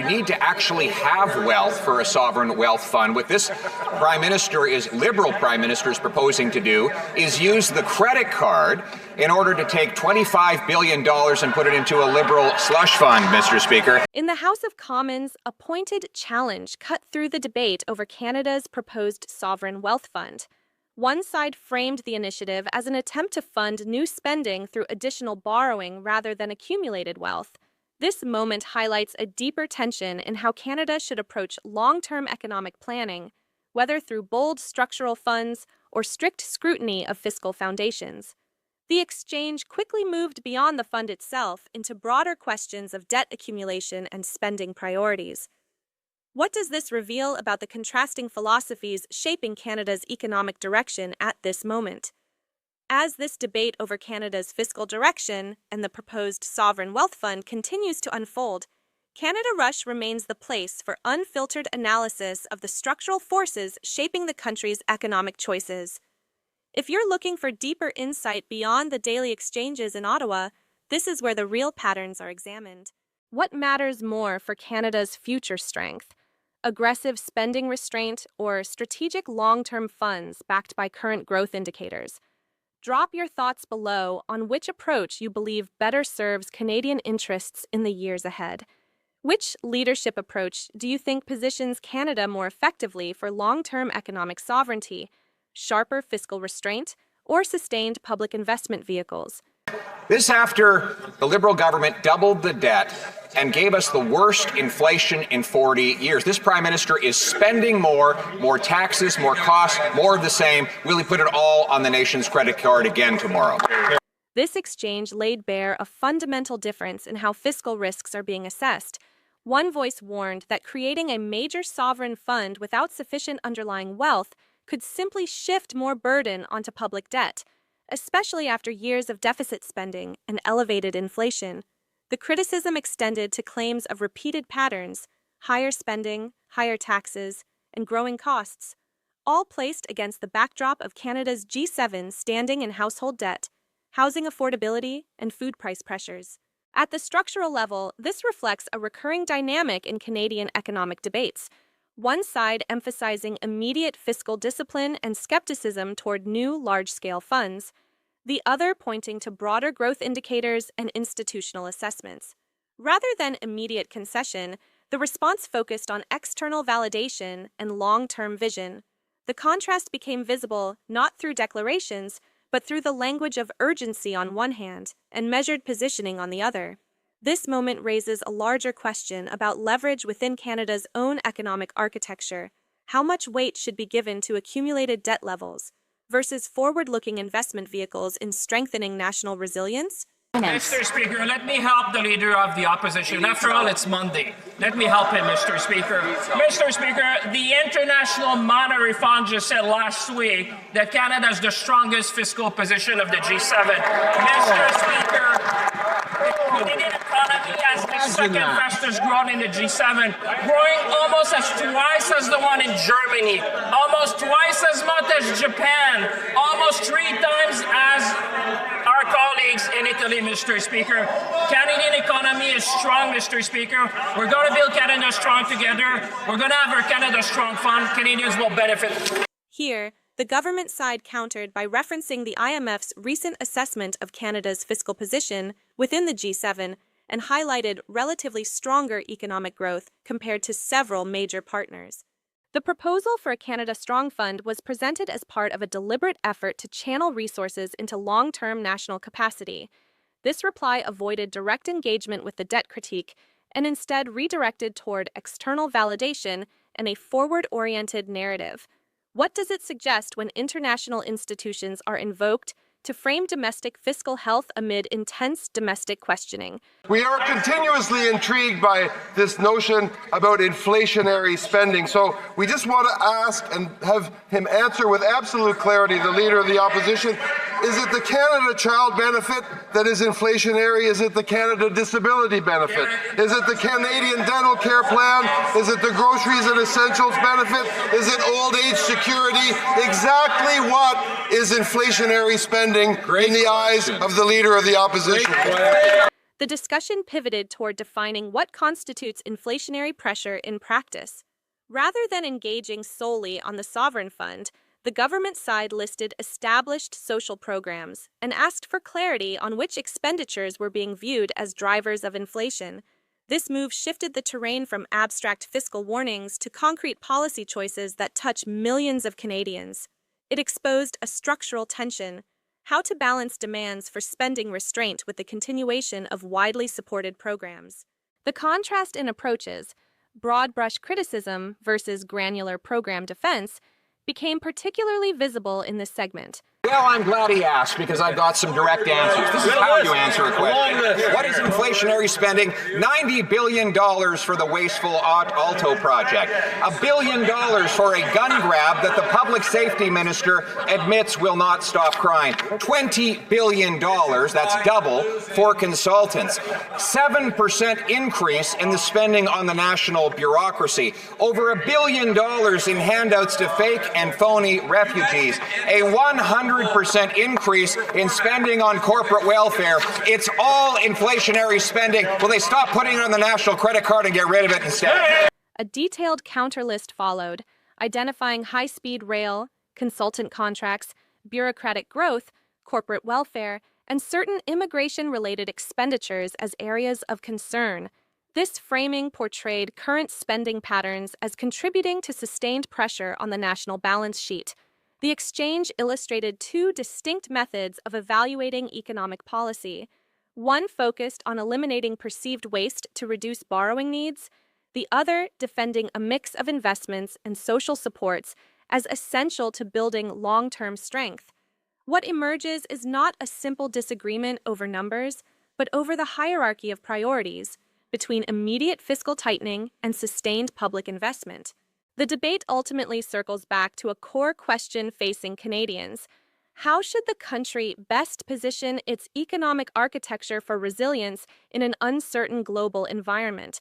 You need to actually have wealth for a sovereign wealth fund. What this Liberal Prime Minister is proposing to do is use the credit card in order to take $25 billion and put it into a Liberal slush fund, Mr. Speaker. In the House of Commons, a pointed challenge cut through the debate over Canada's proposed sovereign wealth fund. One side framed the initiative as an attempt to fund new spending through additional borrowing rather than accumulated wealth. This moment highlights a deeper tension in how Canada should approach long-term economic planning, whether through bold structural funds or strict scrutiny of fiscal foundations. The exchange quickly moved beyond the fund itself into broader questions of debt accumulation and spending priorities. What does this reveal about the contrasting philosophies shaping Canada's economic direction at this moment? As this debate over Canada's fiscal direction and the proposed sovereign wealth fund continues to unfold, Canada Rush remains the place for unfiltered analysis of the structural forces shaping the country's economic choices. If you're looking for deeper insight beyond the daily exchanges in Ottawa, this is where the real patterns are examined. What matters more for Canada's future strength? Aggressive spending restraint or strategic long-term funds backed by current growth indicators? Drop your thoughts below on which approach you believe better serves Canadian interests in the years ahead. Which leadership approach do you think positions Canada more effectively for long-term economic sovereignty? Sharper fiscal restraint, or sustained public investment vehicles? This after the Liberal government doubled the debt and gave us the worst inflation in 40 years. This Prime Minister is spending more taxes, more costs, more of the same. Will he put it all on the nation's credit card again tomorrow? This exchange laid bare a fundamental difference in how fiscal risks are being assessed. One voice warned that creating a major sovereign fund without sufficient underlying wealth could simply shift more burden onto public debt, especially after years of deficit spending and elevated inflation. The criticism extended to claims of repeated patterns, higher spending, higher taxes, and growing costs, all placed against the backdrop of Canada's G7 standing and household debt, housing affordability, and food price pressures. At the structural level, this reflects a recurring dynamic in Canadian economic debates. One side emphasizing immediate fiscal discipline and skepticism toward new large-scale funds, the other pointing to broader growth indicators and institutional assessments. Rather than immediate concession, the response focused on external validation and long-term vision. The contrast became visible not through declarations, but through the language of urgency on one hand and measured positioning on the other. This moment raises a larger question about leverage within Canada's own economic architecture. How much weight should be given to accumulated debt levels versus forward-looking investment vehicles in strengthening national resilience? Mr. Speaker, let me help the Leader of the Opposition. After all, it's Monday. Let me help him, Mr. Speaker. Mr. Speaker, the International Monetary Fund just said last week that Canada has the strongest fiscal position of the G7. Mr. Speaker, the Canadian economy has the second fastest growth in the G7, growing almost as twice as the one in Germany, almost twice as much as Japan, almost 3 times as our colleagues in Italy, Mr. Speaker. Canadian economy is strong, Mr. Speaker. We're going to build Canada strong together. We're going to have our Canada Strong Fund. Canadians will benefit. Here, the government side countered by referencing the IMF's recent assessment of Canada's fiscal position within the G7 and highlighted relatively stronger economic growth compared to several major partners. The proposal for a Canada Strong Fund was presented as part of a deliberate effort to channel resources into long-term national capacity. This reply avoided direct engagement with the debt critique and instead redirected toward external validation and a forward-oriented narrative. What does it suggest when international institutions are invoked to frame domestic fiscal health amid intense domestic questioning? We are continuously intrigued by this notion about inflationary spending. So we just want to ask and have him answer with absolute clarity, the Leader of the Opposition. Is it the Canada Child Benefit that is inflationary? Is it the Canada Disability Benefit? Is it the Canadian Dental Care Plan? Is it the Groceries and Essentials Benefit? Is it old age security? Exactly what is inflationary spending in the eyes of the Leader of the Opposition? the discussion pivoted toward defining what constitutes inflationary pressure in practice. Rather than engaging solely on the sovereign fund, the government side listed established social programs and asked for clarity on which expenditures were being viewed as drivers of inflation. This move shifted the terrain from abstract fiscal warnings to concrete policy choices that touch millions of Canadians. It exposed a structural tension: how to balance demands for spending restraint with the continuation of widely supported programs. The contrast in approaches, broad brush criticism versus granular program defense, became particularly visible in this segment. Well, I'm glad he asked, because I've got some direct answers. This is how you answer a question. What is inflationary spending? $90 billion for the wasteful Alto project. $1 billion for a gun grab that the public safety minister admits will not stop crime. $20 billion, that's double, for consultants. 7% increase in the spending on the national bureaucracy. Over $1 billion in handouts to fake and phony refugees. A 100% increase in spending on corporate welfare. It's all inflationary spending. Will they stop putting it on the national credit card and get rid of it instead? A detailed counter list followed, identifying high-speed rail, consultant contracts, bureaucratic growth, corporate welfare, and certain immigration-related expenditures as areas of concern. This framing portrayed current spending patterns as contributing to sustained pressure on the national balance sheet. The exchange illustrated two distinct methods of evaluating economic policy. One focused on eliminating perceived waste to reduce borrowing needs, the other defending a mix of investments and social supports as essential to building long-term strength. What emerges is not a simple disagreement over numbers, but over the hierarchy of priorities between immediate fiscal tightening and sustained public investment. The debate ultimately circles back to a core question facing Canadians: how should the country best position its economic architecture for resilience in an uncertain global environment?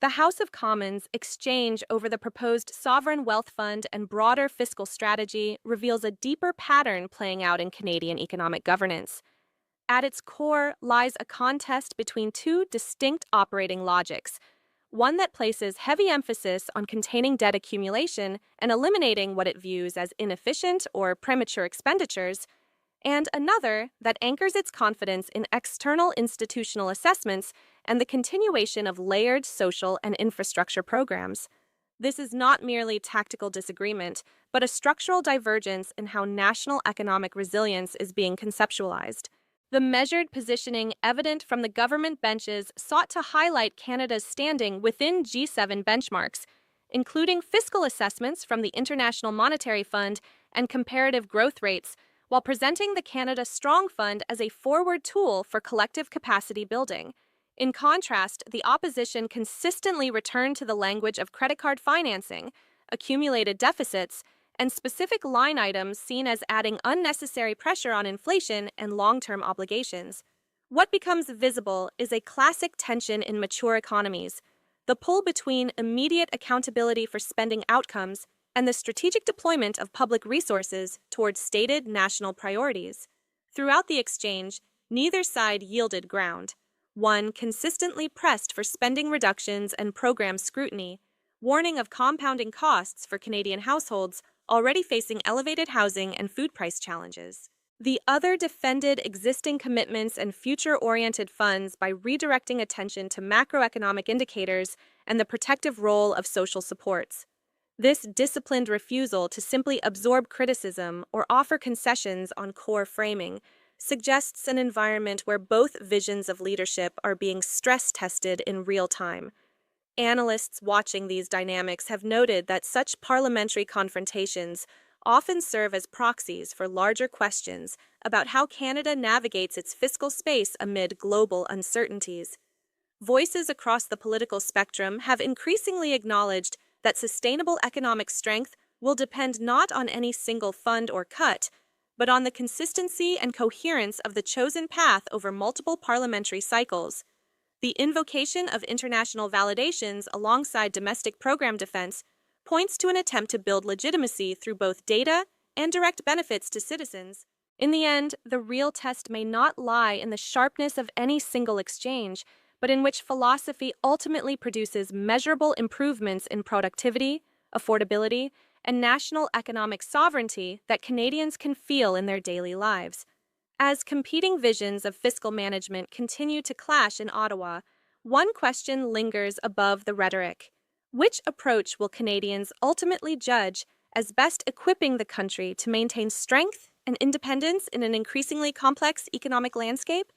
The House of Commons' exchange over the proposed sovereign wealth fund and broader fiscal strategy reveals a deeper pattern playing out in Canadian economic governance. At its core lies a contest between two distinct operating logics: one that places heavy emphasis on containing debt accumulation and eliminating what it views as inefficient or premature expenditures, and another that anchors its confidence in external institutional assessments and the continuation of layered social and infrastructure programs. This is not merely tactical disagreement, but a structural divergence in how national economic resilience is being conceptualized. The measured positioning evident from the government benches sought to highlight Canada's standing within G7 benchmarks, including fiscal assessments from the International Monetary Fund and comparative growth rates, while presenting the Canada Strong Fund as a forward tool for collective capacity building. In contrast, the opposition consistently returned to the language of credit card financing, accumulated deficits, and specific line items seen as adding unnecessary pressure on inflation and long-term obligations. What becomes visible is a classic tension in mature economies: the pull between immediate accountability for spending outcomes and the strategic deployment of public resources towards stated national priorities. Throughout the exchange, neither side yielded ground. One consistently pressed for spending reductions and program scrutiny, warning of compounding costs for Canadian households already facing elevated housing and food price challenges. The other defended existing commitments and future-oriented funds by redirecting attention to macroeconomic indicators and the protective role of social supports. This disciplined refusal to simply absorb criticism or offer concessions on core framing suggests an environment where both visions of leadership are being stress-tested in real time. Analysts watching these dynamics have noted that such parliamentary confrontations often serve as proxies for larger questions about how Canada navigates its fiscal space amid global uncertainties. Voices across the political spectrum have increasingly acknowledged that sustainable economic strength will depend not on any single fund or cut, but on the consistency and coherence of the chosen path over multiple parliamentary cycles. The invocation of international validations alongside domestic program defense points to an attempt to build legitimacy through both data and direct benefits to citizens. In the end, the real test may not lie in the sharpness of any single exchange, but in which philosophy ultimately produces measurable improvements in productivity, affordability, and national economic sovereignty that Canadians can feel in their daily lives. As competing visions of fiscal management continue to clash in Ottawa, one question lingers above the rhetoric. Which approach will Canadians ultimately judge as best equipping the country to maintain strength and independence in an increasingly complex economic landscape?